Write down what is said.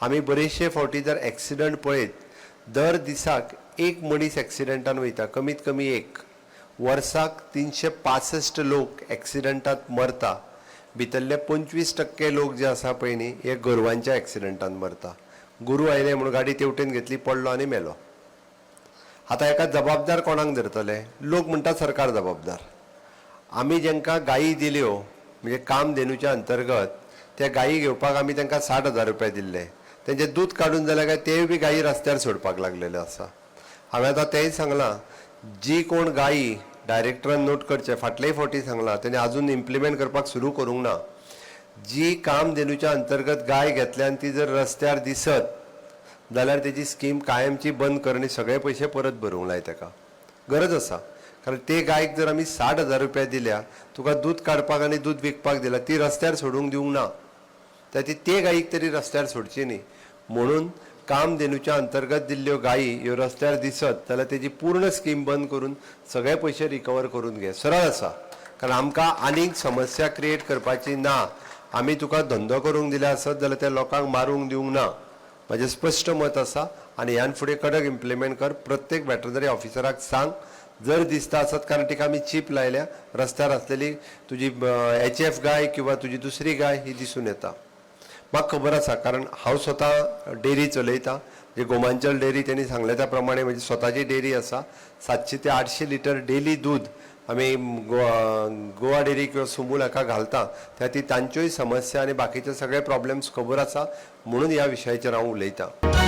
आमी बरेचशे फावटी जर एक्सिडंट पळयत, दर दिसाक एक मनीस एक्सिडंटान वयता, कमीत कमी एक. वर्साक 365 लोक एक्सिडंटात मरता. भितरले 25% लोक जे आसा पळय न्ही, हे गोरवांच्या एक्सिडंटान मरता. गुरू आयले म्हणून गाडी तेवटेन घेतली, पडलो आनी मेलो. आतां हेका जबाबदार कोणाक धरतले? लोक म्हणटा सरकार जबाबदार. आमी जेंकां गायी दिल्यो म्हणजे कामधेनूच्या अंतर्गत, त्या गायी घेवपाक आमी तांकां 60,000 रुपया दिल्ले. तेंचे दूध काडून जाल्यार काय तेय बी गायी रस्त्यार सोडपाक लागलेले आसा. हांवें आतां तेंय सांगलां, जी कोण गायी डायरेक्टरान नोट करचे, फाटलेय फावटी सांगलां, तेणे आजून इम्प्लिमेंट करपाक सुरू करूंक ना. जी कामधेनूच्या अंतर्गत गाय घेतल्यान ती जर रस्त्यार दिसत जाल्यार तेजी स्कीम कायमची बंद करणी, सगळे पयशे परत भरूंक लाय ताका. गरज आसा. कारण ते गायक जर आमी 60,000 रुपया दिल्या, तुका दूध काडपाक आनी दूध विकपाक दिला, ती रस्त्यार सोडूंक दिवंक ना. ते गायीक तरी रस्त्यार सोडची न्ही. म्हणून कामधेनूच्या अंतर्गत दिल्ल्यो गायी ह्यो रस्त्यार दिसत जाल्यार तेजी पूर्ण स्कीम बंद करून सगळे पयशे रिकवर करून घे. सरळ आसा. कारण आमकां आनीक समस्या क्रिएट करपाची ना. आमी तुका धंदो करूंक दिले आसत जाल्यार त्या लोकांक मारूंक दिवंक ना. म्हजें स्पश्ट मत आसा आनी ह्यान फुडें कडक इम्प्लिमेंट कर. प्रत्येक वेटरनरी ऑफिसराक सांग, जर दिसता आसत, कारण तिका आमी चीप लायल्या, रस्त्यार आसलेली तुजी HF गाय किंवा तुजी दुसरी गाय ही दिसून येता. म्हाका खबर आसा, कारण हांव स्वता डेरी चलयतां. जे गोमांचल डेरी त्यांनी सांगले त्या प्रमाणे म्हजी स्वताची डेरी आसा. 700 ते 800 लिटर डेली दूध आमी गोवा डेरी किंवा सुमूल हाका घालता. त्या ती तांच्योय समस्या आनी बाकीचे सगळे प्रॉब्लेम्स खबर आसा, म्हणून ह्या विशयाचेर हांव उलयतां.